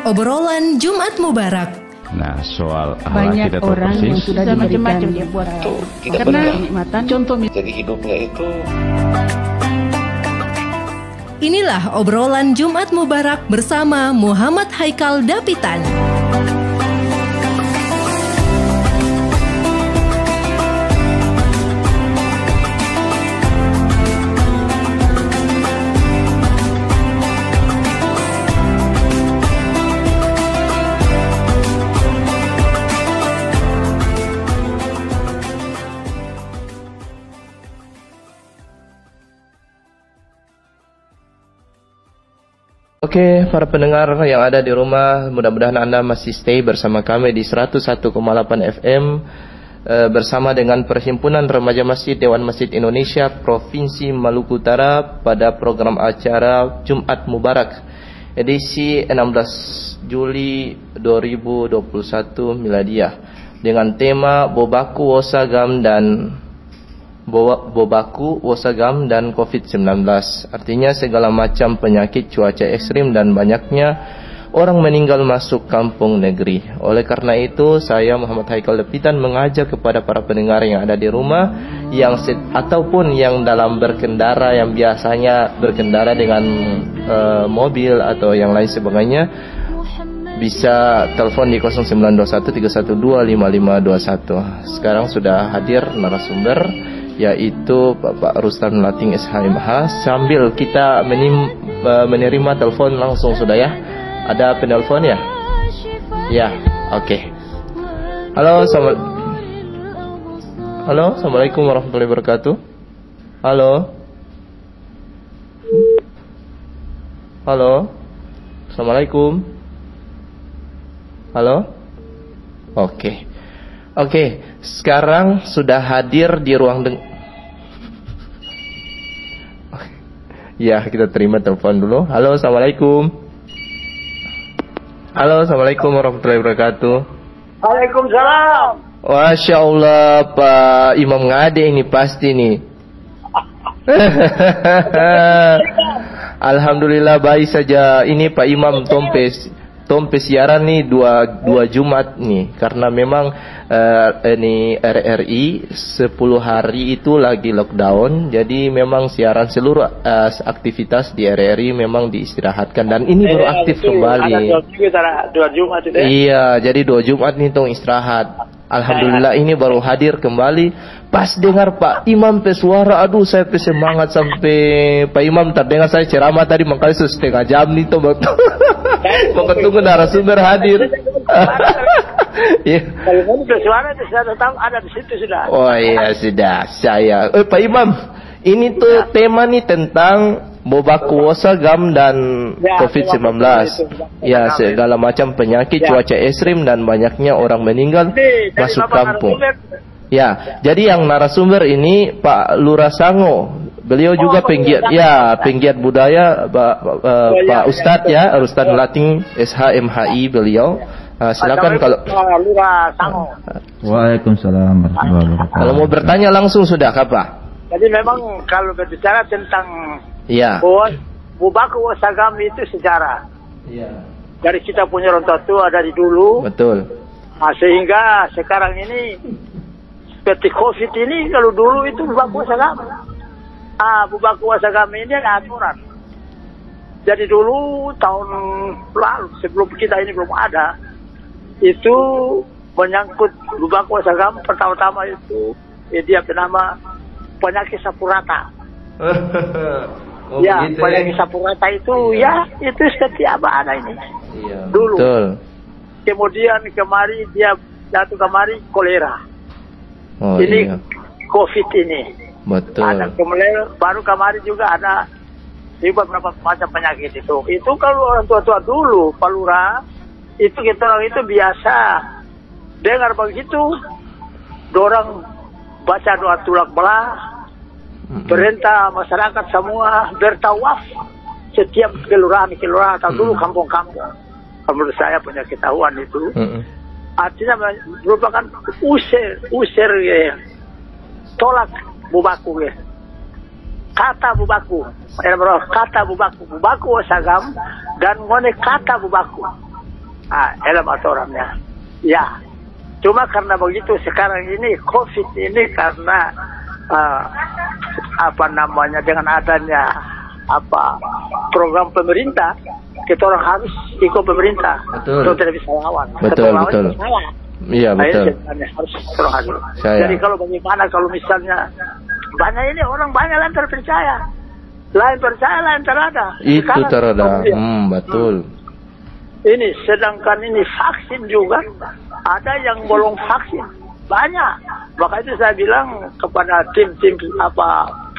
Obrolan Jumat Mubarak. Nah, soal banyak kita orang yang sudah diberikan dia buat tuh, karena kenikmatan contoh jadi hidupnya itu. Inilah obrolan Jumat Mubarak bersama Muhammad Haikal Dapitan. Oke, para pendengar yang ada di rumah, mudah-mudahan Anda masih stay bersama kami di 101,8 FM bersama dengan Perhimpunan Remaja Masjid Dewan Masjid Indonesia Provinsi Maluku Utara pada program acara Jumat Mubarak edisi 16 Juli 2021 Miladiah dengan tema Bobaku, Wasagam dan COVID-19. Artinya segala macam penyakit, cuaca ekstrim dan banyaknya orang meninggal masuk kampung negeri. Oleh karena itu, saya Muhammad Haikal Dapitan mengajak kepada para pendengar yang ada di rumah ataupun yang dalam berkendara, yang biasanya berkendara dengan mobil atau yang lain sebagainya, bisa telepon di 0921 312 5521. Sekarang sudah hadir narasumber yaitu Bapak Rustan Lating SHMH. Sambil kita menerima telepon langsung sudah ya. Ada penelpon ya? Ya, oke. Halo, Assalamualaikum warahmatullahi wabarakatuh. Halo. Assalamualaikum. Halo. Oke, sekarang sudah hadir di ruang Ya, kita terima telepon dulu. Halo, Assalamualaikum. Halo, Assalamualaikum warahmatullahi wabarakatuh. Waalaikumsalam. Masya Allah, Pak Imam Ngade ini pasti nih. Alhamdulillah baik saja. Ini Pak Imam Tompe siaran nih dua Jumat nih, karena memang ini RRI 10 hari itu lagi lockdown, jadi memang siaran seluruh aktivitas di RRI memang diistirahatkan dan ini baru aktif kembali. Ada 2 Jumat itu. Iya, jadi 2 Jumat nih tong istirahat. Alhamdulillah ini baru hadir kembali. Pas dengar Pak Imam pesuara, aduh saya semangat sampai Pak Imam terdengar saya ceramah tadi, makanya sudah setengah jam nih tuh mau tunggu narasumber hadir. Iya. Kalau pesuara itu sudah tahu ada di situ sudah. Oh iya sudah saya. Pak Imam, ini tuh tema nih tentang Bobaku, Wasagam dan COVID-19. Ya, segala macam penyakit, cuaca ekstrim dan banyaknya orang meninggal masuk kampung. Ya, jadi yang narasumber ini Pak Lurah Sango. Beliau juga penggiat budaya, Pak Ustadz ya, Rustan Lating SHMHI beliau. Silakan kalau Lurah Sango. Waalaikumsalam warahmatullahi wabarakatuh. Kalau mau bertanya langsung sudah apa? Jadi memang kalau berbicara tentang Bobaku Wasagam itu sejarah. Iya. Dari kita punya orang tua dari dulu. Betul. Nah, sehingga sekarang ini seperti COVID ini, kalau dulu itu Bobaku Wasagam. Bobaku Wasagam ini ada aturan. Jadi dulu tahun lalu sebelum kita ini belum ada, itu menyangkut Bobaku Wasagam pertama-tama itu dia bernama penyakit sapu rata. Penyakit sapu rata itu itu setiap ada ini. Iya, dulu. Betul. Kemudian kemari dia jatuh kemari kolera. Ini COVID ini. Betul. Ada kemudian baru kemarin juga ada beberapa macam penyakit itu. Itu kalau orang tua-tua dulu, Pak Lurah, itu kita orang itu biasa dengar begitu, dorang baca doa tulak belah, perintah masyarakat semua bertawaf setiap kelurahan atau dulu kampung-kampung. Kalau menurut saya punya ketahuan itu, artinya merupakan usir ya, tolak Bobaku ya. Kata Bobaku Wasagam dan ngone kata Bobaku. helm atau orangnya. Ya, cuma karena begitu sekarang ini COVID ini karena dengan adanya program pemerintah, kita orang harus ikut pemerintah. Betul. Kita tidak bisa lawan. Betul. Iya, betul. Harus. Jadi kalau bagaimana kalau misalnya banyak ini orang banyak yang terpercaya, lain percaya lain terada. Itu terada. Betul. Ini sedangkan ini vaksin juga ada yang belum vaksin banyak. Maka itu saya bilang kepada tim-tim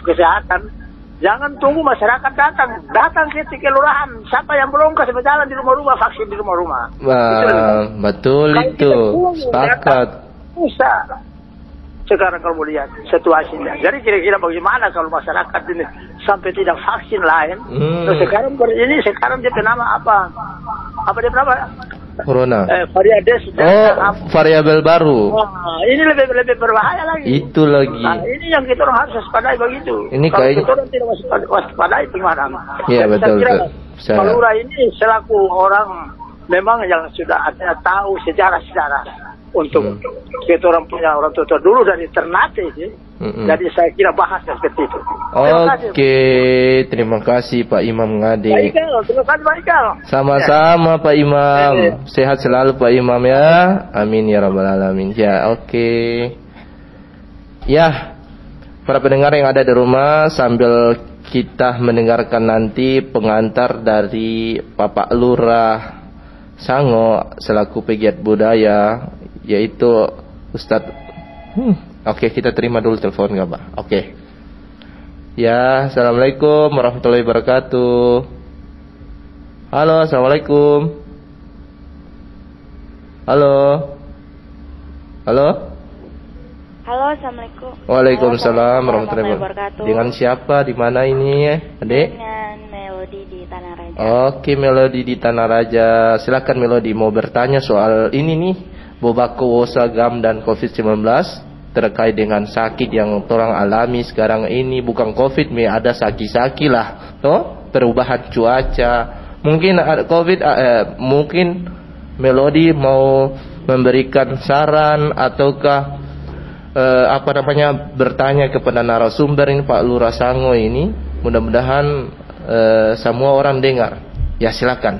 kesehatan, jangan tunggu masyarakat datang ke kelurahan. Siapa yang belum kasih berjalan di rumah-rumah, vaksin di rumah-rumah. Betul itu. Sepakat. Bisa. Sekarang kalau lihat situasinya, jadi kira-kira bagaimana kalau masyarakat ini sampai tidak vaksin lain? Terus sekarang dia nama apa? Apa dia nama? Corona. Variabel baru. Ini lebih berbahaya lagi. Itu lagi. Ini yang kita orang harus waspadai begitu. Ini kalau kayak kita orang tidak waspadai gimana? Iya, betul. Pak Lurah ini selaku orang memang yang sudah tahu sejarah-sejarah untuk kita orang punya orang tua dulu dari Ternate sih. Jadi saya kira bahas seperti itu. Oke, terima kasih Pak Imam Ngade. Terima kasih Pak Ikal. Sama-sama Pak Imam. Sehat selalu Pak Imam ya. Amin ya rabbal alamin. Ya, oke. Ya, para pendengar yang ada di rumah, sambil kita mendengarkan nanti pengantar dari Bapak Lurah Sango selaku pegiat budaya, yaitu Ustadz. Oke, kita terima dulu telepon nggak Pak? Oke. Ya, assalamualaikum warahmatullahi wabarakatuh. Halo, assalamualaikum. Halo. Halo, assalamualaikum. Waalaikumsalam warahmatullahi wabarakatuh. Dengan siapa? Di mana ini, Adik? Dengan Melody di Tanah Raja. Oke, Melody di Tanah Raja. Silakan Melody, mau bertanya soal ini nih, Bobako Wosagam dan COVID-19 terkait dengan sakit yang orang alami sekarang ini. Bukan COVID, ada sakit-sakit lah, toh perubahan cuaca. Mungkin ada COVID, mungkin Melody mau memberikan saran ataukah bertanya kepada narasumber ini Pak Lurah Sango ini. Mudah-mudahan semua orang dengar. Ya, silakan.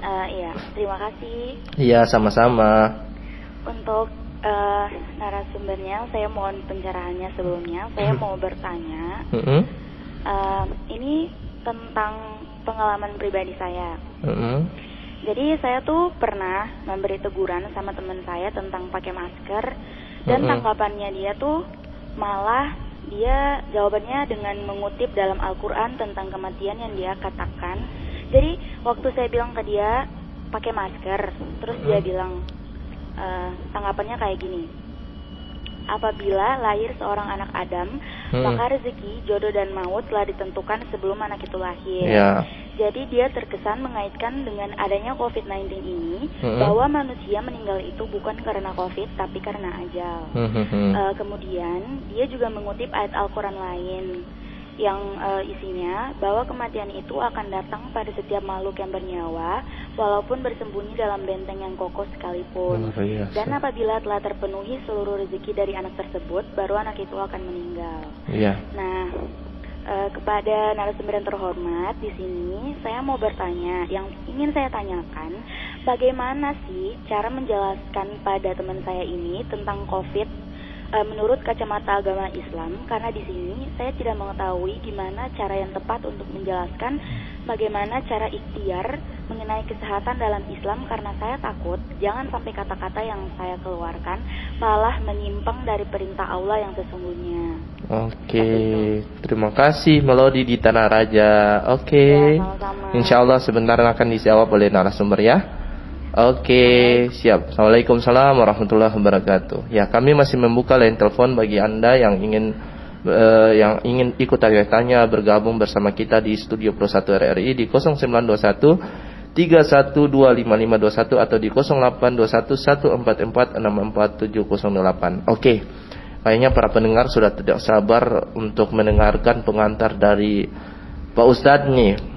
Iya, terima kasih. Iya, sama-sama. Untuk narasumbernya, saya mohon pencerahannya sebelumnya. Saya mau bertanya, ini tentang pengalaman pribadi saya. Jadi saya tuh pernah memberi teguran sama teman saya tentang pakai masker, dan tanggapannya dia tuh malah dia jawabannya dengan mengutip dalam Al-Quran tentang kematian yang dia katakan. Jadi waktu saya bilang ke dia pakai masker, terus dia bilang tanggapannya kayak gini: apabila lahir seorang anak Adam, maka rezeki, jodoh dan maut telah ditentukan sebelum anak itu lahir. Jadi dia terkesan mengaitkan dengan adanya COVID-19 ini, bahwa manusia meninggal itu bukan karena COVID tapi karena ajal. Kemudian dia juga mengutip ayat Al-Quran lain yang isinya bahwa kematian itu akan datang pada setiap makhluk yang bernyawa, walaupun bersembunyi dalam benteng yang kokoh sekalipun. Dan apabila telah terpenuhi seluruh rezeki dari anak tersebut, baru anak itu akan meninggal. Nah, kepada narasumber yang terhormat di sini, saya mau bertanya, yang ingin saya tanyakan, bagaimana sih cara menjelaskan pada teman saya ini tentang COVID menurut kacamata agama Islam? Karena di sini saya tidak mengetahui gimana cara yang tepat untuk menjelaskan bagaimana cara ikhtiar mengenai kesehatan dalam Islam, karena saya takut jangan sampai kata-kata yang saya keluarkan malah menyimpang dari perintah Allah yang sesungguhnya. Oke, terima kasih Melody di Tanah Raja. Oke, ya, sama-sama. Insya Allah sebentar akan dijawab oleh narasumber ya. Oke, siap. Assalamualaikum warahmatullahi wabarakatuh. Ya, kami masih membuka line telepon bagi Anda yang ingin ikut tanya-tanya, bergabung bersama kita di Studio Pro 1 RRI di 0921 31255521 atau di 0821 144 64708. Oke. Kayaknya para pendengar sudah tidak sabar untuk mendengarkan pengantar dari Pak Ustadz nih.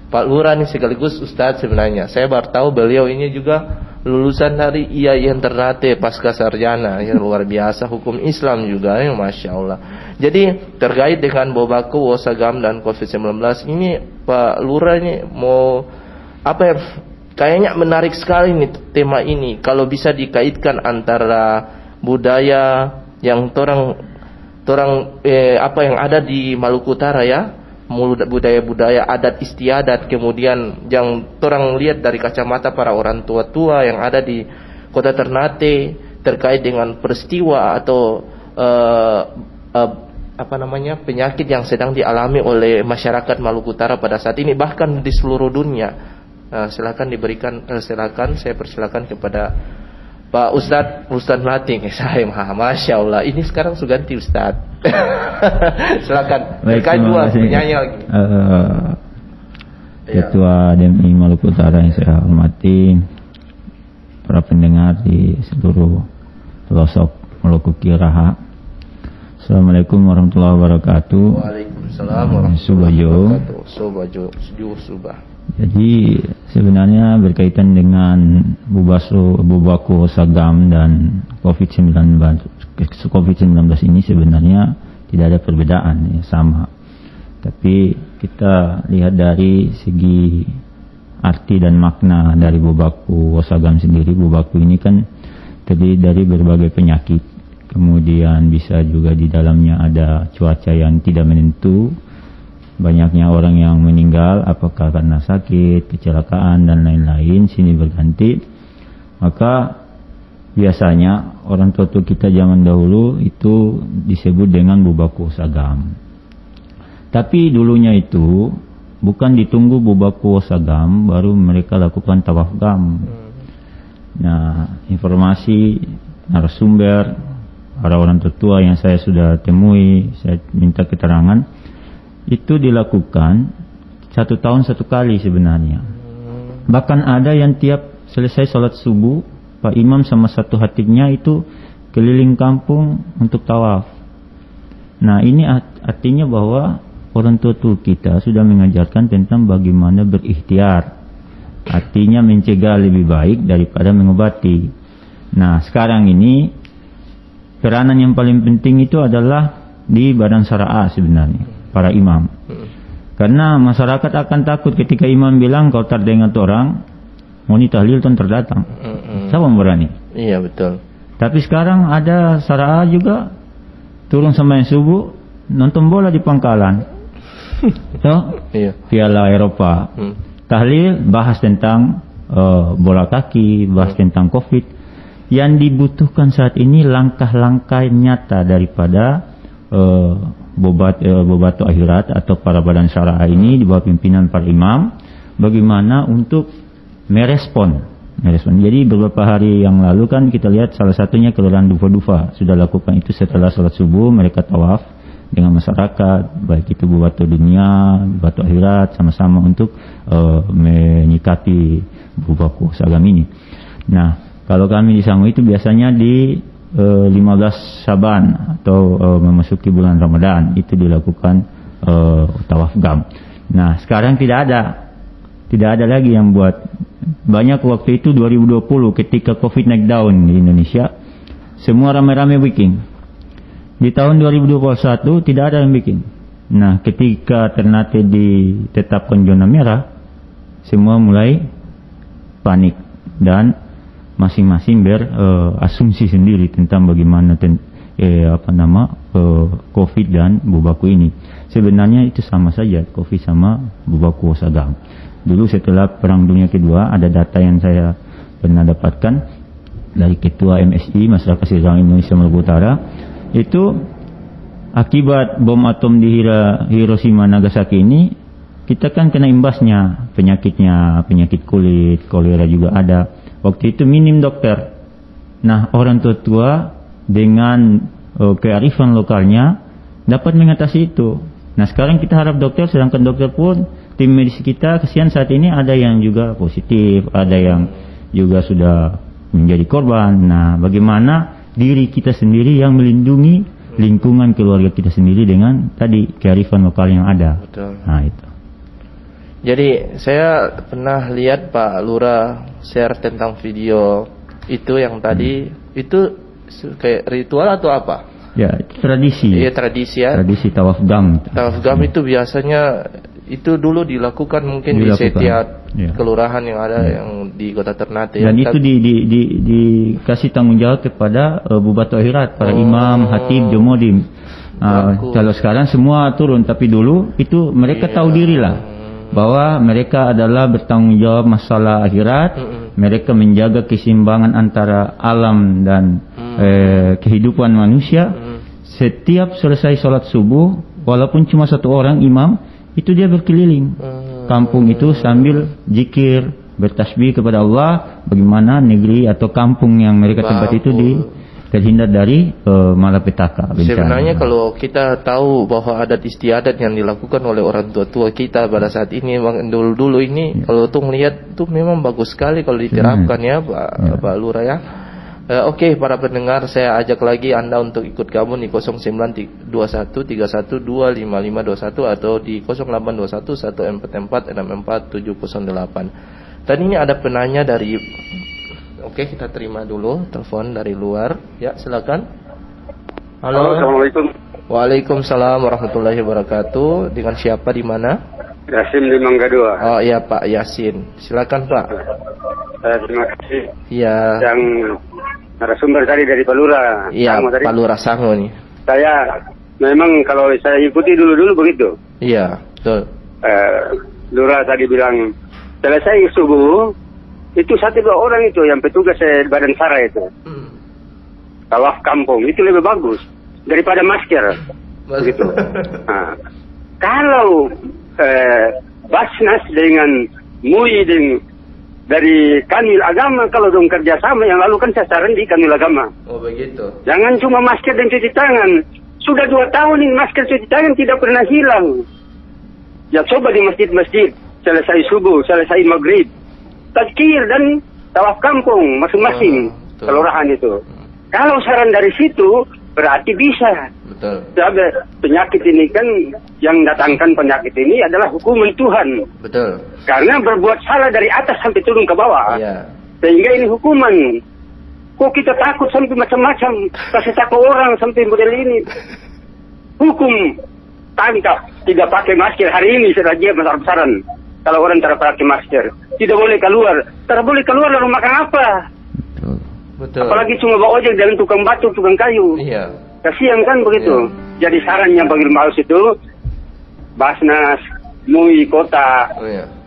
Pak Lurah nih sekaligus Ustadz sebenarnya. Saya baru tahu beliau ini juga lulusan dari IAIN Ternate pasca sarjana, yang luar biasa, hukum Islam juga, ya Masya Allah. Jadi terkait dengan Bobaku, Wosagam dan COVID-19 ini Pak Lurah ini mau apa ya? Kayaknya menarik sekali nih tema ini. Kalau bisa dikaitkan antara budaya yang apa yang ada di Maluku Utara ya, budaya-budaya adat istiadat, kemudian yang orang lihat dari kacamata para orang tua-tua yang ada di Kota Ternate terkait dengan peristiwa atau penyakit yang sedang dialami oleh masyarakat Maluku Utara pada saat ini, bahkan di seluruh dunia. Silakan saya persilakan kepada Pak Ustadz Mating. Saya Masya Allah, ini sekarang sudah ganti Ustadz. Silakan. Terkait dua penyanyi lagi. Ketua DMI Maluku Utara yang saya hormati, para pendengar di seluruh pelosok Maluku Kiraha. Assalamualaikum warahmatullahi wabarakatuh. Waalaikumsalam warahmatullahi wabarakatuh. Subah. Jadi sebenarnya berkaitan dengan Bobaku Wosagam dan COVID-19 ini sebenarnya tidak ada perbedaan, ya, sama. Tapi kita lihat dari segi arti dan makna dari Bobaku Wosagam sendiri. Bobaku ini kan terdiri dari berbagai penyakit, kemudian bisa juga di dalamnya ada cuaca yang tidak menentu, banyaknya orang yang meninggal apakah karena sakit, kecelakaan dan lain-lain, sini berganti. Maka biasanya orang tua kita zaman dahulu itu disebut dengan Bobaku Wosagam. Tapi dulunya itu bukan ditunggu Bobaku Wosagam baru mereka lakukan tawaf gam. Nah, informasi narasumber para orang tua yang saya sudah temui, saya minta keterangan, itu dilakukan 1 tahun 1 kali sebenarnya. Bahkan ada yang tiap selesai sholat subuh, Pak Imam sama satu hatibnya itu keliling kampung untuk tawaf. Nah, ini artinya bahwa orang tua kita sudah mengajarkan tentang bagaimana berikhtiar. Artinya mencegah lebih baik daripada mengobati. Nah, sekarang ini peranan yang paling penting itu adalah di Badan Syariah sebenarnya, para imam. Karena masyarakat akan takut ketika imam bilang kalau terdengar orang mau tahlil tuan terdatang. Siapa berani? Iya betul. Tapi sekarang ada syariah juga turun sembahyang subuh nonton bola di pangkalan. Iya. Piala Eropa. Tahlil bahas tentang bola kaki, bahas tentang COVID. Yang dibutuhkan saat ini langkah-langkah nyata daripada Bobatu Akhirat atau para badan syariah ini di bawah pimpinan para imam, bagaimana untuk merespon. Jadi beberapa hari yang lalu kan kita lihat salah satunya Kelurahan Dufa sudah lakukan itu setelah sholat subuh, mereka tawaf dengan masyarakat, baik itu Bobatu Dunia, Bobatu Akhirat, sama-sama untuk menyikapi Bobaku Wosagam ini. Nah, kalau kami di Sangu itu biasanya di 15 Syaban atau memasuki bulan Ramadan itu dilakukan tawaf gam. Nah, sekarang tidak ada lagi yang buat. Banyak waktu itu 2020 ketika Covid naik daun di Indonesia, semua rame-rame bikin. Di tahun 2021 tidak ada yang bikin. Nah, ketika Ternate ditetapkan zona merah, semua mulai panik dan masing-masing berasumsi sendiri tentang bagaimana COVID dan Bobaku ini. Sebenarnya itu sama saja, COVID sama Bobaku Wosagam. Dulu setelah Perang Dunia Kedua ada data yang saya pernah dapatkan dari Ketua MSI Masyarakat Islam Indonesia Maluku Utara, itu akibat bom atom di Hiroshima Nagasaki ini kita kan kena imbasnya, penyakit kulit, kolera juga ada. Waktu itu minim dokter. Nah, orang tua dengan kearifan lokalnya dapat mengatasi itu. Nah, sekarang kita harap dokter, sedangkan dokter pun tim medis kita kesian saat ini ada yang juga positif, ada yang juga sudah menjadi korban. Nah, bagaimana diri kita sendiri yang melindungi lingkungan keluarga kita sendiri dengan tadi kearifan lokal yang ada. Betul. Nah, itu. Jadi saya pernah lihat Pak Lurah share tentang video itu yang tadi itu kayak ritual atau apa? Ya, tradisi. Iya, tradisi ya. Tradisi tawaf gam. Tawaf gam itu biasanya itu dulu dilakukan mungkin di setiap kelurahan yang ada yang di Kota Ternate. Dan itu dikasih tanggung jawab kepada Bupati Akhirat, para imam, hatib, jomodim. Kalau sekarang semua turun, tapi dulu itu mereka tahu diri lah bahwa mereka adalah bertanggung jawab masalah akhirat. Mereka menjaga keseimbangan antara alam dan kehidupan manusia. Setiap selesai sholat subuh, walaupun cuma satu orang imam, itu dia berkeliling kampung itu sambil zikir, bertasbih kepada Allah, bagaimana negeri atau kampung yang mereka tempat itu terhindar dari malapetaka, bencana. Sebenarnya kalau kita tahu bahwa adat istiadat yang dilakukan oleh orang tua kita pada saat ini, dulu ini kalau tuh melihat tuh memang bagus sekali kalau diterapkan ya Pak Lurah ya. Oke, para pendengar, saya ajak lagi Anda untuk ikut gabung di 092131255521 atau di 082114446478. Dan ini ada penanya dari, oke, kita terima dulu telepon dari luar. Ya, silakan. Halo. Assalamualaikum. Waalaikumsalam warahmatullahi wabarakatuh. Dengan siapa di mana? Yasin di Mangga 2. Oh iya Pak Yasin, silakan Pak. Terima kasih. Iya. Yang narasumber tadi dari Pak Lurah. Iya, Pak Lurah Sango nih. Saya memang kalau saya ikuti dulu begitu. Iya, betul. Lurah tadi bilang selesai subuh itu 1-2 orang itu yang petugas Badan Sara itu. Tawaf kampung itu lebih bagus daripada masker. Begitu. Nah, kalau Basnas dengan MUI dari Kanwil Agama, kalau dong kerjasama yang lalu kan sasaran di Kanwil Agama. Oh begitu. Jangan cuma masker dan cuci tangan. Sudah 2 tahun ini masker cuci tangan tidak pernah hilang. Ya coba di masjid-masjid selesai subuh, selesai maghrib, tazkir dan tawaf kampung masing-masing kelurahan itu. Kalau saran dari situ berarti bisa. Betul. Penyakit ini kan yang datangkan penyakit ini adalah hukuman Tuhan. Betul. Karena berbuat salah dari atas sampai turun ke bawah. Iya. Sehingga ini hukuman. Kok kita takut sampai macam-macam, kasih takut orang sampai model ini. Hukum tangkap tidak pakai masker hari ini sudah dia besar-besaran. Kalau orang tidak pakai masker, tidak boleh keluar. Tidak boleh keluar lalu makan apa? Betul. Apalagi cuma bawa ojek dengan tukang batu, tukang kayu. Iya. Kasihan kan begitu. Jadi sarannya bagi Maus itu Basnas, MUI kota,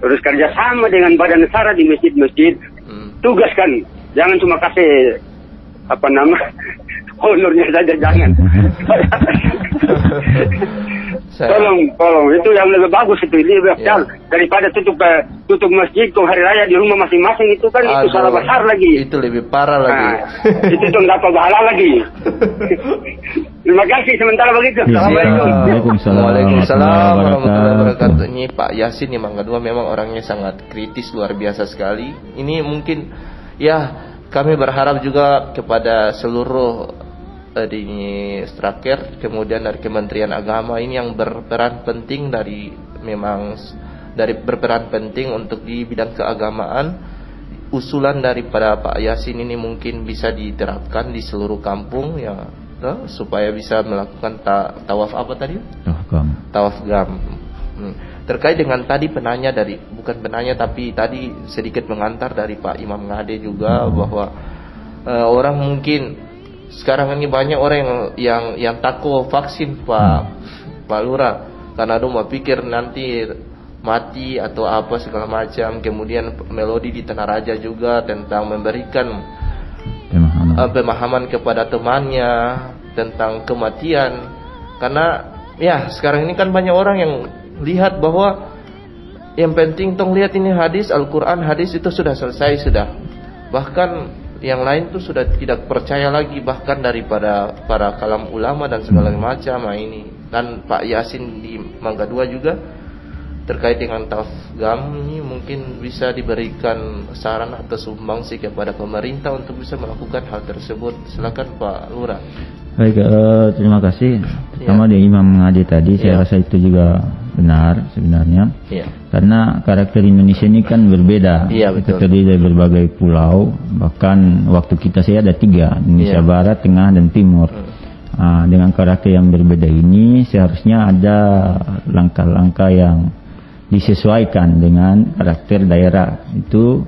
terus kerjasama dengan Badan Sara di masjid-masjid, tugaskan. Jangan cuma kasih honornya saja, jangan. Tolong itu yang lebih bagus itu, lebih afdal daripada tutup masjid ke hari raya di rumah masing-masing itu kan. Itu salah besar lagi. Itu lebih parah lagi. Itu tuh dapat pahala lagi. Terima kasih sementara begitu. Assalamualaikum. Waalaikumsalam warahmatullahi wabarakatuh. Ini Pak Yasin di Mangga 2 memang orangnya sangat kritis, luar biasa sekali. Ini mungkin kami berharap juga kepada seluruh di Straker, kemudian dari Kementerian Agama ini yang berperan penting berperan penting untuk di bidang keagamaan. Usulan daripada Pak Yasin ini mungkin bisa diterapkan di seluruh kampung supaya bisa melakukan tawaf apa tadi? Tawaf gam. Terkait dengan tadi bukan penanya tapi tadi sedikit mengantar dari Pak Imam Ngade juga bahwa orang mungkin sekarang ini banyak orang yang takut vaksin Pak Lurah karena mau pikir nanti mati atau apa segala macam. Kemudian Melodi di Tanaraja juga tentang memberikan pemahaman kepada temannya tentang kematian. Karena sekarang ini kan banyak orang yang lihat bahwa yang penting tong lihat ini hadis Al-Quran, hadis itu sudah selesai sudah. Bahkan yang lain tuh sudah tidak percaya lagi, bahkan daripada para kalam ulama dan segala macam ini. Dan Pak Yasin di Mangga 2 juga terkait dengan tawaf gam ini mungkin bisa diberikan saran atau sumbangsi kepada pemerintah untuk bisa melakukan hal tersebut. Silakan Pak Lurah. Baik, terima kasih. Pertama di Imam Ngade tadi, saya rasa itu juga benar sebenarnya. Iya. Karena karakter Indonesia ini kan berbeda. Iya, betul. Terdiri dari berbagai pulau. Bahkan waktu kita saya ada 3, Indonesia Barat, Tengah, dan Timur. Dengan karakter yang berbeda ini seharusnya ada langkah-langkah yang disesuaikan dengan karakter daerah. Itu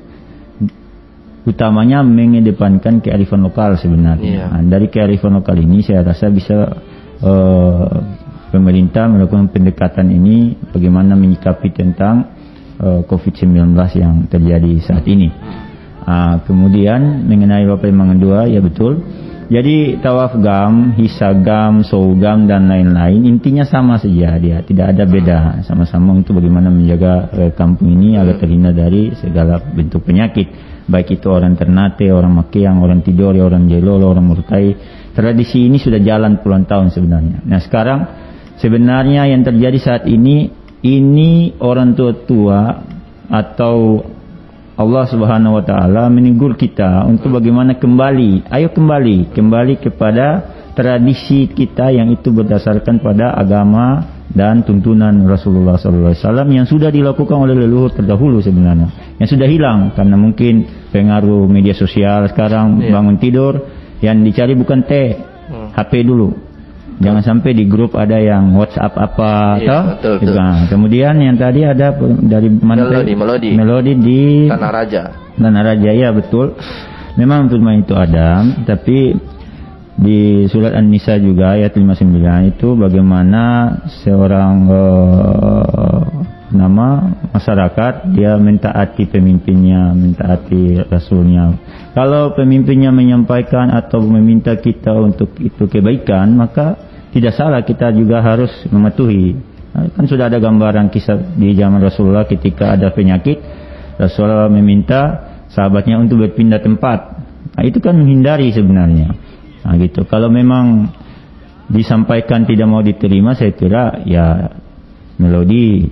utamanya mengedepankan kearifan lokal sebenarnya. Dari kearifan lokal ini saya rasa bisa pemerintah melakukan pendekatan ini bagaimana menyikapi tentang COVID-19 yang terjadi saat ini. Kemudian mengenai Bapak Imam kedua, ya betul. Jadi tawaf gam, hisagam, sogam dan lain-lain intinya sama saja, dia tidak ada beda, sama-sama untuk bagaimana menjaga kampung ini agar terhindar dari segala bentuk penyakit, baik itu orang Ternate, orang Makiang, orang Tidore, orang Jailolo, orang Murtai. Tradisi ini sudah jalan puluhan tahun sebenarnya. Nah sekarang sebenarnya yang terjadi saat ini orang tua-tua atau Allah Subhanahu wa taala menegur kita untuk bagaimana kembali kepada tradisi kita yang itu berdasarkan pada agama dan tuntunan Rasulullah SAW yang sudah dilakukan oleh leluhur terdahulu sebenarnya, yang sudah hilang karena mungkin pengaruh media sosial. Sekarang bangun tidur yang dicari bukan HP dulu. Jangan sampai di grup ada yang WhatsApp apa, betul. Nah, kemudian yang tadi ada dari melodi di Tanah Raja, ya betul. Memang firman itu ada, tapi di surat An-Nisa juga ayat 59 itu bagaimana seorang masyarakat dia mentaati pemimpinnya, mentaati rasulnya. Kalau pemimpinnya menyampaikan atau meminta kita untuk itu kebaikan, maka tidak salah kita juga harus mematuhi. Kan sudah ada gambaran kisah di zaman Rasulullah ketika ada penyakit, Rasulullah meminta sahabatnya untuk berpindah tempat. Nah, itu kan menghindari sebenarnya. Nah, gitu. Kalau memang disampaikan tidak mau diterima, saya kira ya melodi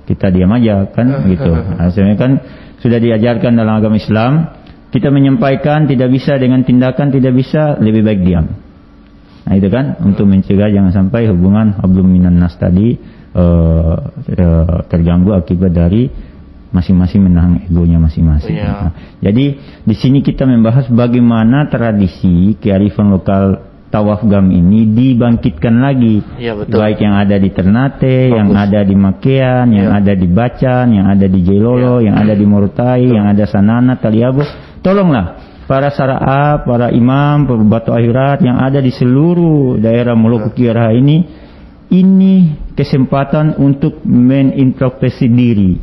kita diam aja kan gitu. Nah, sebenarnya kan sudah diajarkan dalam agama Islam, kita menyampaikan tidak bisa dengan tindakan tidak bisa, lebih baik diam. Nah itu kan untuk mencegah jangan sampai hubungan hablum minan nas tadi terganggu akibat dari masing-masing menahan egonya masing-masing. Nah, jadi di sini kita membahas bagaimana tradisi kearifan lokal tawaf gam ini dibangkitkan lagi. Baik yang ada di Ternate, yang ada di Makian, yang ada di Bacan, yang ada di Jailolo, yang ada di Morotai, yang ada Sanana, Taliabo. Tolonglah para sara'a, para imam, para batu akhirat yang ada di seluruh daerah Moluku Kiara ini kesempatan untuk menintrospeksi diri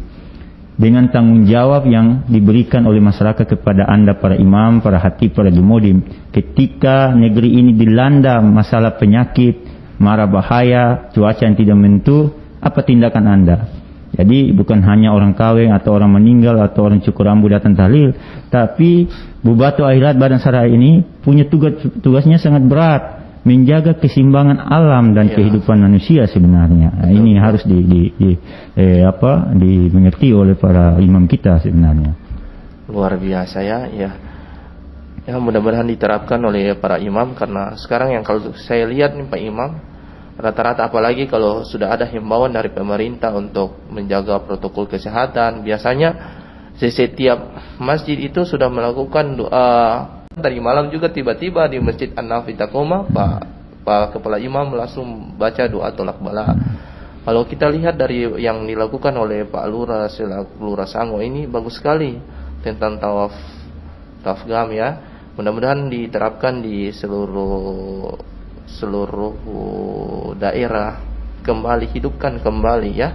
dengan tanggung jawab yang diberikan oleh masyarakat kepada Anda para imam, para hatib, para jumodim. Ketika negeri ini dilanda masalah penyakit, mara bahaya, cuaca yang tidak menentu, apa tindakan Anda? Jadi bukan hanya orang kawin atau orang meninggal atau orang cukur rambut datang tahlil, tapi Bubatu Akhirat Badan Syarah ini punya tugasnya sangat berat, menjaga keseimbangan alam dan kehidupan manusia sebenarnya. Nah, ini harus dimengerti oleh para imam kita sebenarnya. Luar biasa ya. Ya mudah-mudahan diterapkan oleh para imam, karena sekarang yang kalau saya lihat nih Pak Imam, rata-rata apalagi kalau sudah ada himbauan dari pemerintah untuk menjaga protokol kesehatan, biasanya setiap masjid itu sudah melakukan doa. Tadi malam juga tiba-tiba di Masjid An-Nafi Takoma Pak Kepala Imam langsung baca doa tolak bala. Kalau kita lihat dari yang dilakukan oleh Pak Lurah selaku Lurah Sango ini bagus sekali tentang tawaf gam ya. Mudah-mudahan diterapkan di seluruh daerah, hidupkan kembali ya.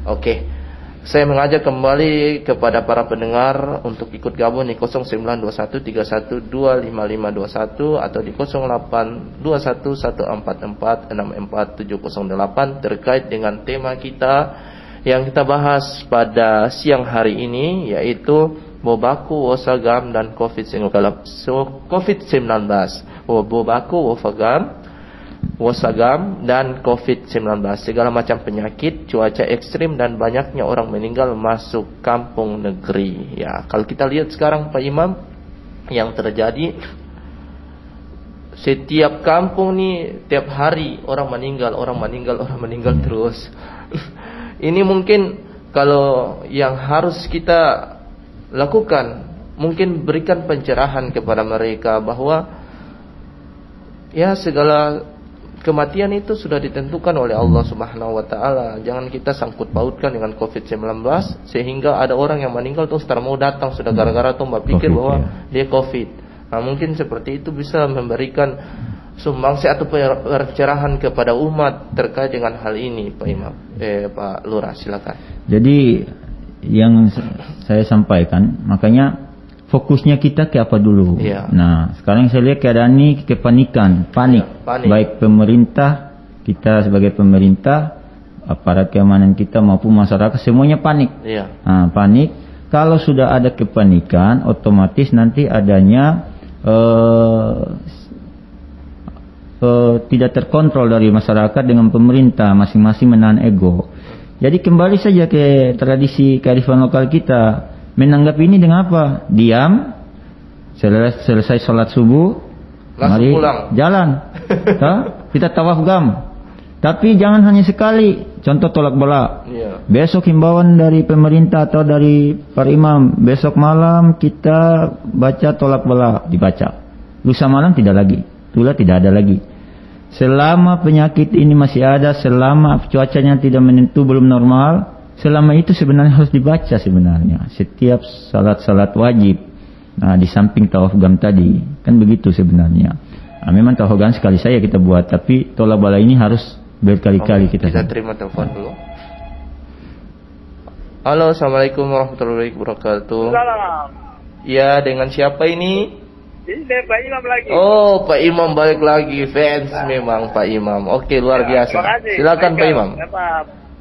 Oke. Saya mengajak kembali kepada para pendengar untuk ikut gabung di 092131255521 atau di 082114464708 terkait dengan tema kita yang kita bahas pada siang hari ini, yaitu Bobaku Wosagam dan COVID-19. Bobaku Wosagam dan COVID-19, segala macam penyakit, cuaca ekstrim dan banyaknya orang meninggal masuk kampung negeri. Ya, kalau kita lihat sekarang Pak Imam yang terjadi setiap kampung nih tiap hari orang meninggal terus. Ini mungkin kalau yang harus kita lakukan, mungkin berikan pencerahan kepada mereka bahwa ya segala kematian itu sudah ditentukan oleh Allah Subhanahu wa taala. Jangan kita sangkut pautkan dengan COVID-19 sehingga ada orang yang meninggal terus mau datang sudah gara-gara tuh pikir bahwa dia COVID. Nah, mungkin seperti itu bisa memberikan sumbangsi atau pencerahan kepada umat terkait dengan hal ini, Pak Imam. Pak Lurah, silakan. Jadi yang saya sampaikan, makanya fokusnya kita ke apa dulu. Nah, sekarang saya lihat keadaan ini kepanikan, panik. Baik pemerintah, kita sebagai pemerintah, aparat keamanan kita maupun masyarakat semuanya panik. Nah, panik. Kalau sudah ada kepanikan, otomatis nanti adanya tidak terkontrol dari masyarakat dengan pemerintah, masing-masing menahan ego. Jadi kembali saja ke tradisi kearifan lokal kita. Menanggapi ini dengan apa? Diam, selesai sholat subuh, mari pulang. Jalan. Kita tawaf gam. Tapi jangan hanya sekali. Contoh tolak bala. Besok himbauan dari pemerintah atau dari para imam, besok malam kita baca tolak bala, dibaca. Lusa malam tidak lagi, tula tidak ada lagi. Selama penyakit ini masih ada, selama cuacanya tidak menentu, belum normal, selama itu sebenarnya harus dibaca sebenarnya. Setiap salat-salat wajib. Nah, di samping tawaf gam tadi, kan begitu sebenarnya. Nah, memang tawaf gam sekali saya kita buat, tapi tolak bala ini harus berkali-kali kita terima telepon dulu. Halo, assalamualaikum warahmatullahi wabarakatuh. Salam. Ya, dengan siapa ini? Ini Pak Imam lagi. Oh, Pak Imam balik lagi, fans memang Pak Imam. Oke, luar biasa. Silakan Pak Imam.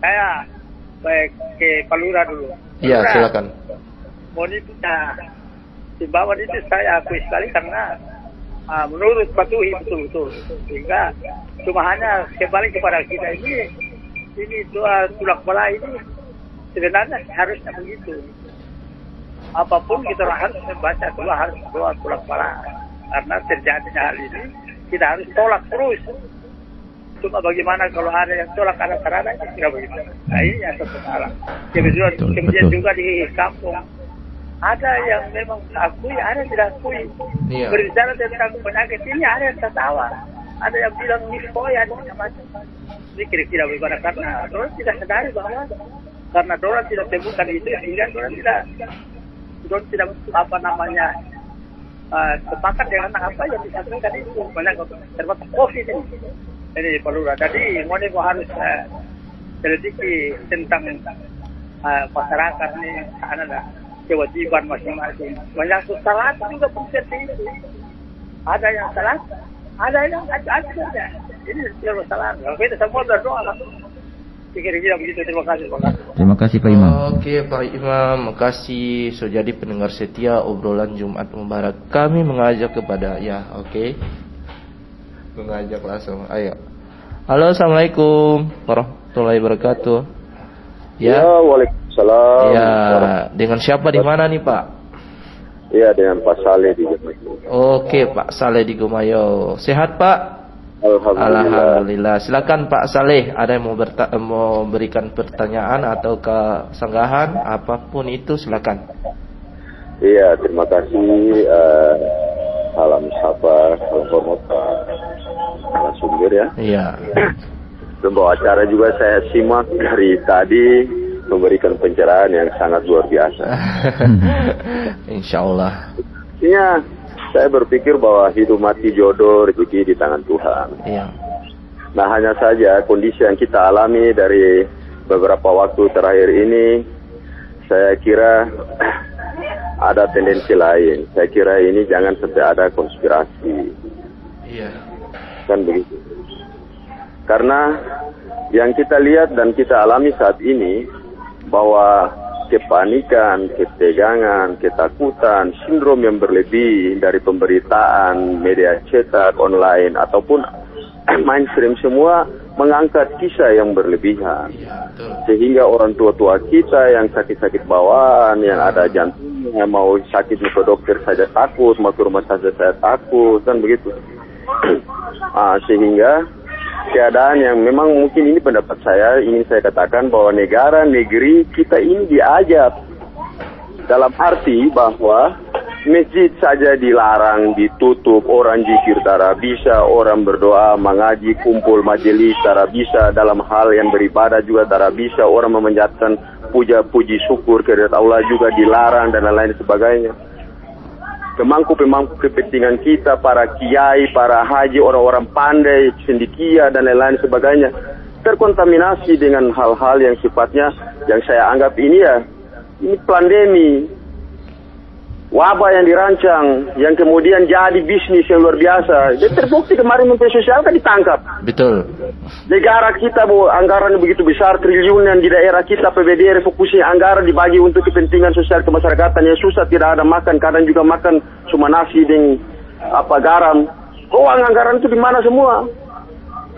Saya baik ke Pak Lurah dulu. Iya, silakan. Mohon himbauan itu saya akui sekali karena menurut patuhi betul-betul, sehingga cuma hanya kembali kepada kita ini doa tulak bala ini sebenarnya harusnya begitu. Apapun kita harus membaca doa tulak bala, karena terjadinya hal ini kita harus tolak terus. Cuma bagaimana kalau ada yang tolak ada sarana itu tidak begitu. Nah, ini yang sebenarnya. Kemudian juga di kampung ada yang memang akui, ada yang tidak akui. Berbicara tentang penyakit ini ada yang tertawa, ada yang bilang miskoya, ada macam-macam. Ini kira-kira bagaimana, karena orang tidak sadari bahwa karena orang tidak temukan itu, sehingga orang tidak apa namanya sepakat dengan apa yang disampaikan itu, banyak termasuk COVID ini. Ini Pak Lurah. Jadi mau harus selidiki tentang masyarakat ini, ada kewajiban masing-masing. Banyak salah juga seperti itu. Ada yang salah, ada yang ada. Ini tidak salah. Kita semua berdoa lah. Kira-kira begitu. Terima kasih Pak. Terima kasih Pak Imam. Oke Pak Imam, makasih sudah jadi pendengar setia obrolan Jumat Mubarak. Kami mengajak kepada mengajak langsung. Ayo. Halo, assalamualaikum warahmatullahi wabarakatuh. Ya, waalaikumsalam. Ya, dengan siapa di mana nih Pak? Ya, dengan Pak Saleh di Gumayo. Oke, Pak Saleh di Gumayo. Sehat Pak? Alhamdulillah. Silakan Pak Saleh, ada yang mau berikan pertanyaan atau kesanggahan apapun itu, silakan. Iya, terima kasih. Salam sabar, salam hormat Pak sumber ya. Iya. Pembawa acara juga saya simak dari tadi, memberikan pencerahan yang sangat luar biasa. Insya Allah. Artinya saya berpikir bahwa hidup mati jodoh rezeki di tangan Tuhan. Iya. Nah, hanya saja kondisi yang kita alami dari beberapa waktu terakhir ini, saya kira ada tendensi lain. Saya kira ini jangan sampai ada konspirasi. Iya. Kan begitu. Karena yang kita lihat dan kita alami saat ini, bahwa kepanikan, ketegangan, ketakutan, sindrom yang berlebih dari pemberitaan, media cetak, online, ataupun mainstream semua mengangkat kisah yang berlebihan. Sehingga orang tua-tua kita yang sakit-sakit bawaan, yang ada jantungnya, mau sakit mau ke dokter saja takut, mau ke rumah saja saya takut, kan begitu. Sehingga keadaan yang memang mungkin ini pendapat saya, ingin saya katakan bahwa negara negeri kita ini diajak dalam arti bahwa masjid saja dilarang, ditutup, orang zikir tak bisa, orang berdoa, mengaji, kumpul majelis tak bisa, dalam hal yang beribadah juga tak bisa, orang memanjatkan puja-puji syukur kehadirat Allah juga dilarang dan lain-lain sebagainya. Pemangku-pemangku kepentingan kita, para kiai, para haji, orang-orang pandai, cendekia dan lain-lain sebagainya terkontaminasi dengan hal-hal yang sifatnya yang saya anggap ini pandemi, wabah yang dirancang, yang kemudian jadi bisnis yang luar biasa. Jadi terbukti kemarin Menteri Sosial kan ditangkap. Betul. Negara kita anggaran begitu besar, triliunan di daerah kita, PBD refokusi anggaran dibagi untuk kepentingan sosial kemasyarakatan yang susah, tidak ada makan, kadang juga makan cuma nasi dengan garam. Uang anggaran itu di mana semua?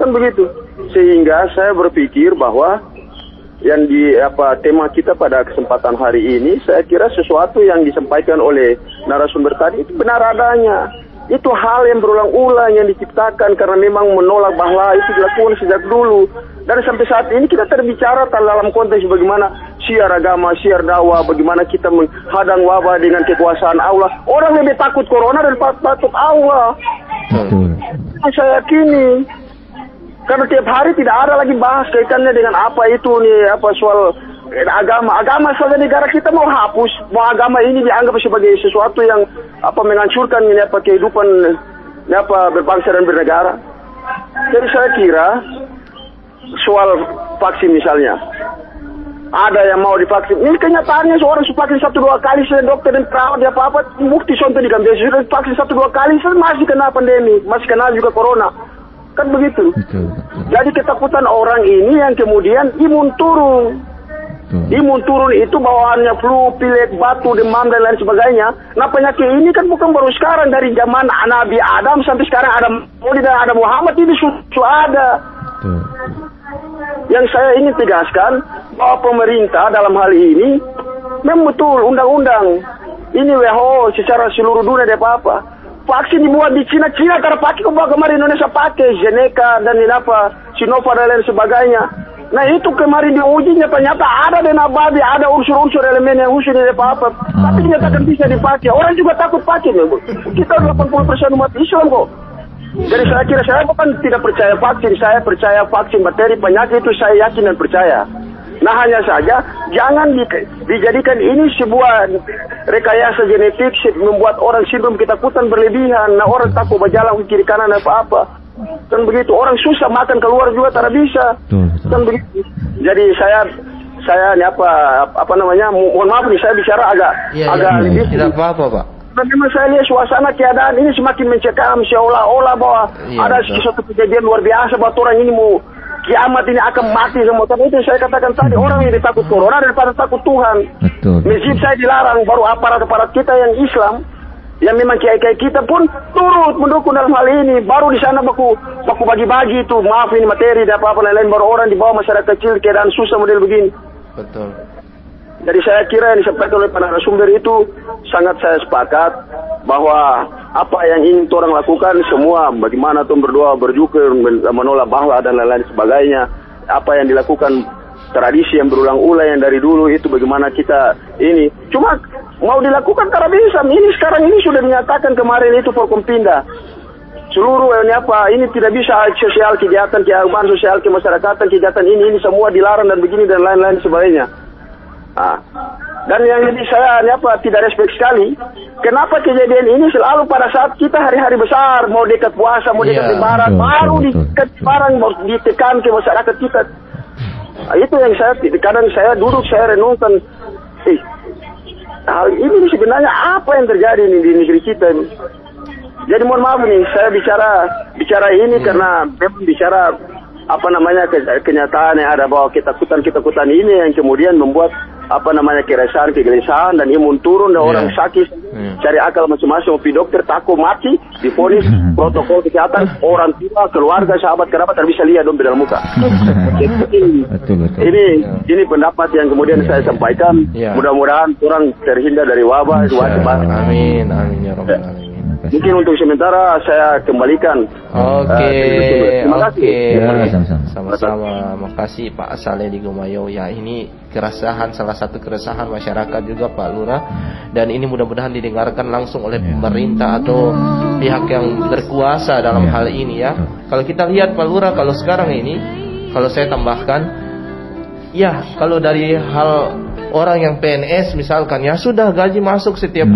Kan begitu. Sehingga saya berpikir bahwa yang tema kita pada kesempatan hari ini, saya kira sesuatu yang disampaikan oleh narasumber tadi itu benar adanya. Itu hal yang berulang-ulang yang diciptakan karena memang menolak bahwa itu dilakukan sejak dulu. Dan sampai saat ini kita terbicara dalam konteks bagaimana siar agama, siar dakwah, bagaimana kita menghadang wabah dengan kekuasaan Allah. Orang lebih takut corona daripada takut Allah. Saya yakini. Karena tiap hari tidak ada lagi bahas kaitannya dengan soal agama. Agama saja negara kita mau hapus, mau agama ini dianggap sebagai sesuatu yang menghancurkan kehidupan berbangsa dan bernegara. Jadi saya kira soal vaksin misalnya, ada yang mau divaksin. Ini kenyataannya seorang vaksin 1-2 kali, saya dokter dan perawat apa bukti contoh di Gambia sudah vaksin 1-2 kali, saya masih kena pandemi, masih kena juga corona. Kan begitu. Betul. Jadi ketakutan orang ini yang kemudian imun turun. Imun turun itu bawaannya flu, pilek, batu, demam dan lain sebagainya. Nah penyakit ini kan bukan baru sekarang, dari zaman Nabi Adam sampai sekarang ada Muhammad ini sudah ada. Yang saya ingin tegaskan bahwa pemerintah dalam hal ini memang betul undang-undang ini WHO secara seluruh dunia ada apa-apa. Vaksin dibuat di Cina tak pakai, kemarin Indonesia pakai Zeneca dan Sinovac dan lain sebagainya. Nah itu kemarin diuji ternyata ada babi, ada unsur-unsur elemen yang khusus dari apa-apa, tapi dinyatakan bisa dipakai. Orang juga takut pakai, Bu. Kita 80% umat Islam kok. Jadi saya kira saya bukan tidak percaya vaksin, saya percaya vaksin bakteri penyakit itu saya yakin dan percaya. Nah hanya saja jangan dijadikan ini sebuah rekayasa genetik membuat orang sindrom ketakutan berlebihan. Nah orang takut berjalan ke kiri kanan apa-apa. Kan begitu, orang susah makan keluar juga tak bisa. Kan begitu. Jadi saya mohon maaf nih saya bicara agak lebih. Tidak apa-apa Pak. Dan memang saya lihat suasana keadaan ini semakin mencekam, seolah-olah bahwa ada sesuatu kejadian luar biasa bahwa orang ini mau kiamat ini akan mati semua. Tapi itu saya katakan tadi, orang yang takut corona daripada takut Tuhan. Masjid saya dilarang, baru aparat-aparat kita yang Islam, yang memang kiai-kiai kita pun turut mendukung dalam hal ini. Baru di sana baku bagi-bagi itu, maaf ini materi dan apa-apa lain-lain, baru orang di bawah masyarakat kecil keadaan susah model begini. Betul. Jadi saya kira yang disampaikan oleh para narasumber itu sangat saya sepakat bahwa apa yang ingin orang lakukan semua, bagaimana tuh berdoa, berzikir, menolak bahwa dan lain-lain sebagainya, apa yang dilakukan tradisi yang berulang-ulang yang dari dulu itu bagaimana kita ini, cuma mau dilakukan karena bisa. Ini sekarang ini sudah dinyatakan kemarin itu Forkompinda. Seluruh ini tidak bisa sosial, kegiatan sosial kemasyarakatan, kegiatan ini semua dilarang dan begini dan lain-lain sebagainya. Dan yang lebih saya tidak respect sekali, kenapa kejadian ini selalu pada saat kita hari-hari besar, mau dekat puasa, mau dekat lebaran, baru dekat barang mau ditekan ke masyarakat kita. Itu yang kadang saya duduk saya renungkan, hal ini sebenarnya apa yang terjadi di negeri kita ini. Jadi mohon maaf nih, saya bicara ini karena memang bicara kenyataan yang ada bahwa ketakutan ini yang kemudian membuat keresahan, kegelisahan dan imun turun dan orang sakit cari akal masing-masing, mau dokter takut mati, divonis protokol kesehatan, orang tua, keluarga, sahabat, kerabat tak bisa lihat dong di dalam muka. Ini pendapat yang kemudian saya sampaikan. Mudah-mudahan orang terhindar dari wabah. Amin ya rabbal alamin. Mungkin untuk sementara saya kembalikan. Terima kasih. Sama-sama. Makasih Pak Saleh di Gomayo. Ya, ini keresahan, salah satu keresahan masyarakat juga Pak Lurah. Dan ini mudah-mudahan didengarkan langsung oleh pemerintah atau pihak yang berkuasa dalam hal ini ya. Kalau kita lihat Pak Lurah, kalau sekarang ini, kalau saya tambahkan, ya kalau dari hal orang yang PNS misalkan, ya sudah gaji masuk setiap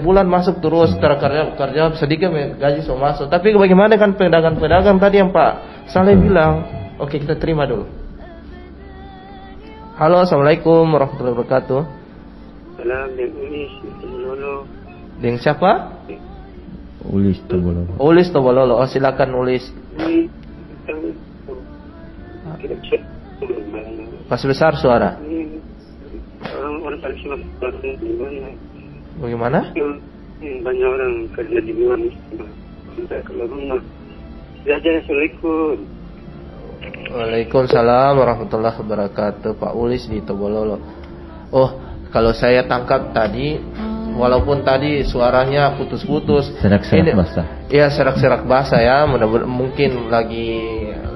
bulan masuk terus, kerja sedikit gaji so masuk. Tapi bagaimana kan pedagang-pedagang tadi yang Pak Saleh bilang? Oke, kita terima dulu. Halo, assalamualaikum warahmatullahi wabarakatuh. Salam, Deng Ulis Tobololo. Deng siapa? Ulis Tobololo. Ulis Tobololo. Oh, silakan Ulis. Pas besar suara. Orang paling sibuk bagaimana? Banyak orang kerja di luar, tidak keluar rumah. Assalamualaikum. Waalaikumsalam warahmatullahi wabarakatuh. Pak Ulis di Tobololo. Oh, kalau saya tangkap tadi, walaupun tadi suaranya putus-putus, serak-serak basah. Iya, serak-serak basah ya. Mungkin lagi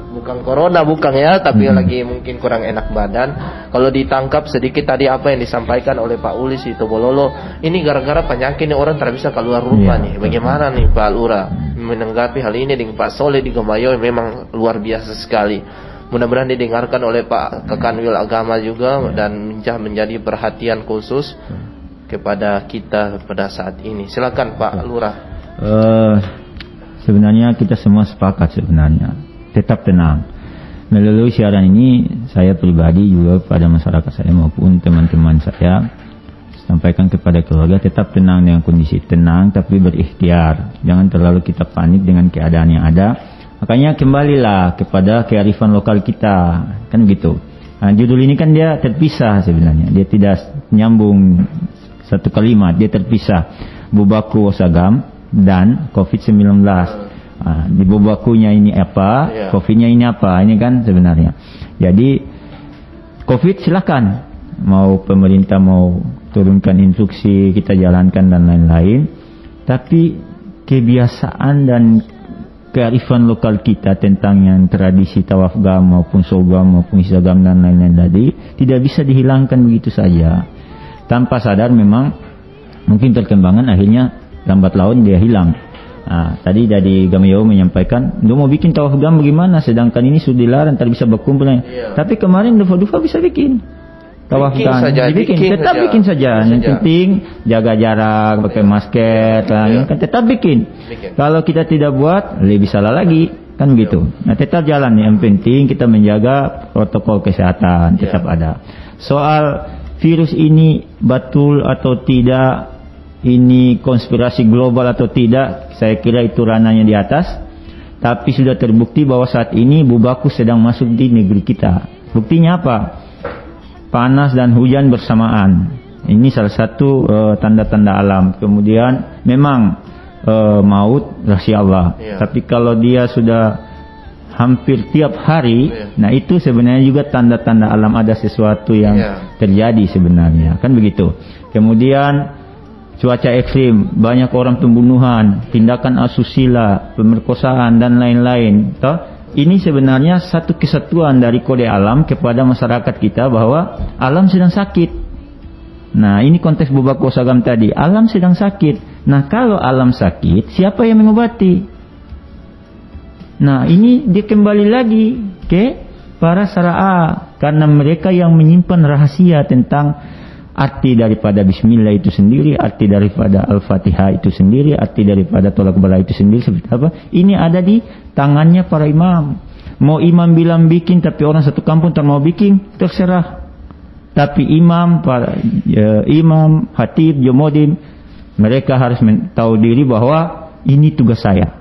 bukan corona, bukan ya, tapi lagi mungkin kurang enak badan. Kalau ditangkap sedikit tadi apa yang disampaikan oleh Pak Ulis di Tobololo, ini gara-gara penyakit nih orang tidak bisa keluar rumah nih. Bagaimana nih Pak Lurah menanggapi hal ini dengan Pak Soleh di Gomayo? Memang luar biasa sekali. Mudah-mudahan didengarkan oleh Pak Kekanwil Agama juga dan menjadi perhatian khusus kepada kita pada saat ini. Silakan Pak Lurah. Sebenarnya kita semua sepakat sebenarnya. Tetap tenang. Melalui siaran ini saya pribadi juga pada masyarakat saya maupun teman-teman saya sampaikan kepada keluarga, tetap tenang dengan kondisi tenang tapi berikhtiar. Jangan terlalu kita panik dengan keadaan yang ada. Makanya kembalilah kepada kearifan lokal kita, kan gitu. Nah, judul ini kan dia terpisah sebenarnya. Dia tidak nyambung satu kalimat, dia terpisah. Bubaku Wosagam dan COVID-19. Di bubakunya ini apa, COVID-nya ini apa, ini kan sebenarnya. Jadi COVID silakan, mau pemerintah mau turunkan instruksi kita jalankan dan lain-lain, tapi kebiasaan dan kearifan lokal kita tentang yang tradisi tawaf gam maupun sogam maupun isagam dan lain-lain tadi tidak bisa dihilangkan begitu saja. Tanpa sadar memang mungkin perkembangan akhirnya lambat laun dia hilang. Tadi dari Gomayo menyampaikan, dia mau bikin tawaf gam bagaimana, sedangkan ini sudah dilarang, tak bisa berkumpul. Tapi kemarin dufa-dufa bisa bikin tawaf gam, tetap bikin saja. Yang penting jaga jarak, pakai masker, kan tetap bikin. Kalau kita tidak buat, lebih salah lagi, kan begitu. Nah, tetap jalan. Yang penting kita menjaga protokol kesehatan, tetap ada. Soal virus ini betul atau tidak, ini konspirasi global atau tidak, saya kira itu ranahnya di atas. Tapi sudah terbukti bahwa saat ini bubaku sedang masuk di negeri kita. Buktinya apa? Panas dan hujan bersamaan. Ini salah satu tanda-tanda alam. Kemudian memang maut rahasia Allah. Tapi kalau dia sudah hampir tiap hari, nah itu sebenarnya juga tanda-tanda alam, ada sesuatu yang terjadi sebenarnya, kan begitu. Kemudian cuaca ekstrim, banyak orang pembunuhan, tindakan asusila, pemerkosaan dan lain-lain. Ini sebenarnya satu kesatuan dari kode alam kepada masyarakat kita bahwa alam sedang sakit. Nah, ini konteks bubaku Wosagam tadi, alam sedang sakit. Nah, kalau alam sakit, siapa yang mengobati? Nah, ini dia kembali lagi ke para syara'a, karena mereka yang menyimpan rahasia tentang arti daripada bismillah itu sendiri, arti daripada al-fatihah itu sendiri, arti daripada tolak bala itu sendiri seperti apa. Ini ada di tangannya para imam. Mau imam bilang bikin tapi orang satu kampung tak mau bikin, terserah. Tapi imam, imam, hatib, jomodim, mereka harus tahu diri bahwa ini tugas saya.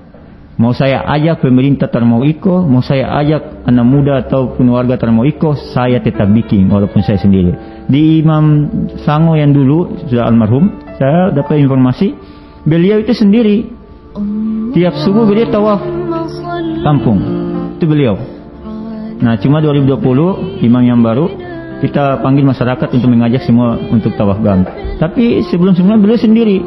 Mau saya ajak pemerintah tak mau ikut, mau saya ajak anak muda ataupun warga tak mau ikut, saya tetap bikin walaupun saya sendiri. Di Imam Sango yang dulu sudah almarhum, saya dapat informasi beliau itu sendiri. Tiap subuh beliau tawaf kampung. Itu beliau. Nah, cuma 2020 imam yang baru kita panggil masyarakat untuk mengajak semua untuk tawaf gam. Tapi sebelum-sebelumnya beliau sendiri.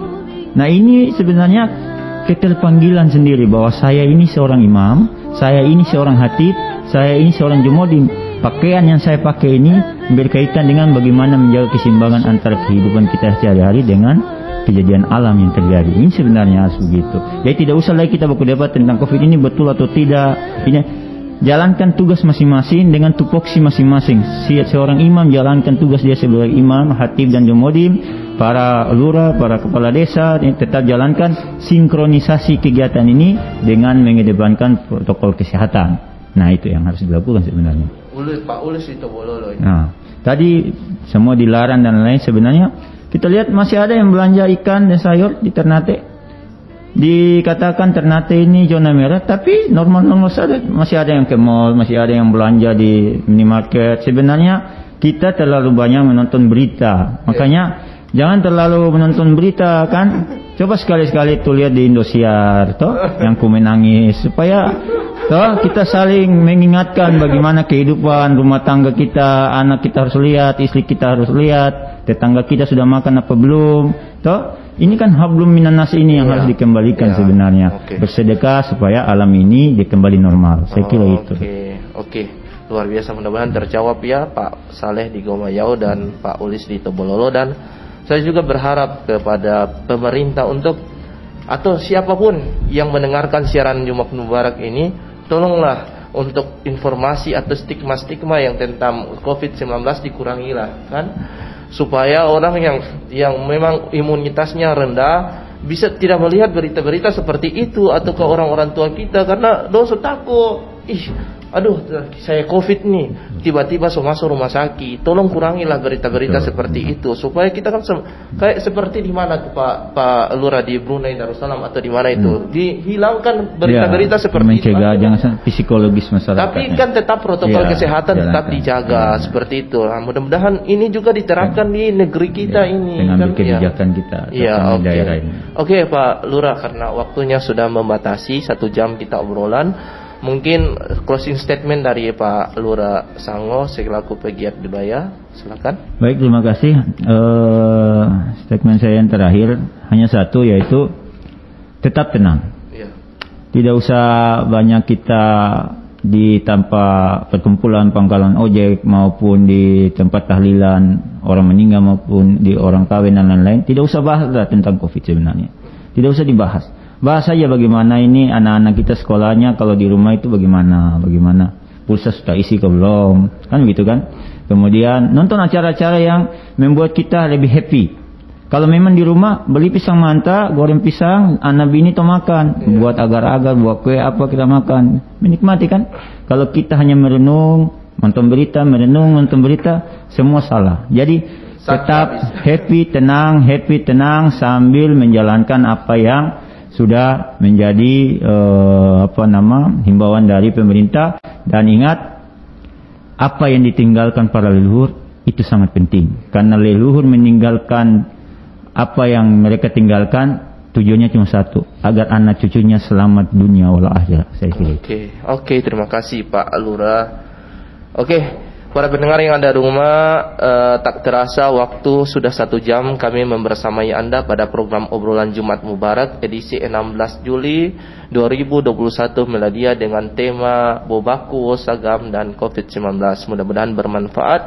Nah, ini sebenarnya keterpanggilan sendiri bahwa saya ini seorang imam, saya ini seorang khatib, saya ini seorang jumudim. Pakaian yang saya pakai ini berkaitan dengan bagaimana menjaga keseimbangan antara kehidupan kita sehari-hari dengan kejadian alam yang terjadi. Ini sebenarnya harus begitu. Jadi tidak usah lagi kita berdebat tentang COVID ini betul atau tidak. Ini jalankan tugas masing-masing dengan tupoksi masing-masing. Seorang imam jalankan tugas dia sebagai imam, khatib dan jumudim. Para lurah, para kepala desa tetap jalankan sinkronisasi kegiatan ini dengan mengedepankan protokol kesehatan. Nah, itu yang harus dilakukan sebenarnya. Pak Ulis itu boleh. Nah, tadi semua dilarang dan lain sebenarnya kita lihat masih ada yang belanja ikan dan sayur di Ternate. Dikatakan Ternate ini zona merah, tapi normal-normal saja. Masih ada yang ke mall, masih ada yang belanja di minimarket. Sebenarnya kita terlalu banyak menonton berita. Makanya jangan terlalu menonton berita kan. Coba sekali-sekali tuh lihat di Indosiar toh yang ku menangis supaya toh kita saling mengingatkan bagaimana kehidupan rumah tangga kita, anak kita harus lihat, istri kita harus lihat, tetangga kita sudah makan apa belum toh. Ini kan hablum minan nas ini yang harus dikembalikan sebenarnya. Bersedekah supaya alam ini dikembali normal. Saya kira itu. Oke. Luar biasa, mudah-mudahan terjawab ya Pak Saleh di Gomayau dan Pak Ulis di Tobololo. Dan saya juga berharap kepada pemerintah untuk atau siapapun yang mendengarkan siaran Jumat Mubarak ini, tolonglah untuk informasi atau stigma-stigma yang tentang COVID-19 dikurangilah kan, supaya orang yang memang imunitasnya rendah bisa tidak melihat berita-berita seperti itu, atau ke orang-orang tua kita karena dosa takut. Aduh, saya COVID nih, tiba-tiba masuk rumah sakit. Tolong kurangilah berita-berita seperti itu supaya kita kan kayak seperti di mana Pak Lurah di Brunei Darussalam atau di mana itu dihilangkan berita-berita seperti itu. Mencegah, jangan psikologis masyarakat. Tapi kan tetap protokol kesehatan tetap dijaga seperti itu. Nah, mudah-mudahan ini juga diterapkan di negeri kita ini. Dengan kebijakan kita di daerah ini. Oke, Pak Lurah, karena waktunya sudah membatasi 1 jam kita obrolan. Mungkin closing statement dari Pak Lurah Sango selaku pegiat Debaya, silakan. Baik, terima kasih. Statement saya yang terakhir hanya satu, yaitu tetap tenang. Tidak usah banyak kita di tempat perkumpulan pangkalan ojek maupun di tempat tahlilan orang meninggal maupun di orang kawin dan lain-lain. Tidak usah bahas tentang COVID sebenarnya. Tidak usah dibahas. Bahas saja bagaimana ini anak-anak kita sekolahnya, kalau di rumah itu bagaimana pulsa sudah isi ke belum, kan begitu kan. Kemudian nonton acara-acara yang membuat kita lebih happy. Kalau memang di rumah beli pisang manta, goreng pisang, anak bini to makan, buat agar-agar, buat kue apa kita makan, menikmati kan. Kalau kita hanya merenung, nonton berita, semua salah. Jadi tetap happy tenang sambil menjalankan apa yang sudah menjadi himbauan dari pemerintah. Dan ingat, apa yang ditinggalkan para leluhur itu sangat penting, karena leluhur meninggalkan apa yang mereka tinggalkan tujuannya cuma satu, agar anak cucunya selamat dunia wal akhirat. Saya kira. Oke, terima kasih Pak Lurah. Para pendengar yang ada di rumah, tak terasa waktu sudah 1 jam kami membersamai Anda pada program obrolan Jumat Mubarak edisi 16 Juli 2021 Miladia dengan tema Bobaku, Wosagam dan COVID-19. Mudah-mudahan bermanfaat.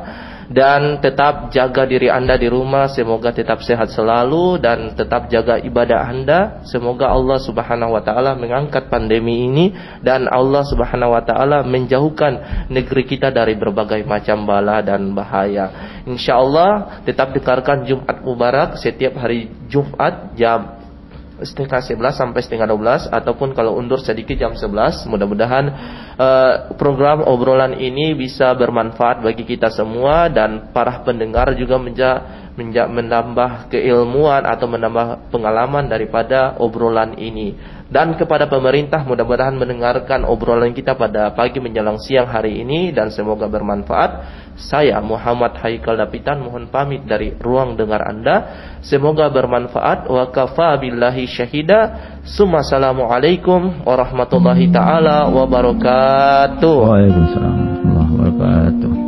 Dan tetap jaga diri Anda di rumah, semoga tetap sehat selalu, dan tetap jaga ibadah Anda. Semoga Allah Subhanahu wa taala mengangkat pandemi ini dan Allah Subhanahu wa taala menjauhkan negeri kita dari berbagai macam bala dan bahaya. Insyaallah tetap dengarkan Jumat Mubarak setiap hari Jumat jam 10:30 sampai 11:30, ataupun kalau undur sedikit jam 11. Mudah-mudahan program obrolan ini bisa bermanfaat bagi kita semua, dan para pendengar juga menambah keilmuan atau menambah pengalaman daripada obrolan ini. Dan kepada pemerintah, mudah-mudahan mendengarkan obrolan kita pada pagi menjelang siang hari ini, dan semoga bermanfaat. Saya Muhammad Haikal Dapitan mohon pamit dari ruang dengar Anda. Semoga bermanfaat. Wa kafa billahi syahida. Assalamualaikum warahmatullahi taala wabarakatuh. Waalaikumsalam warahmatullahi wabarakatuh.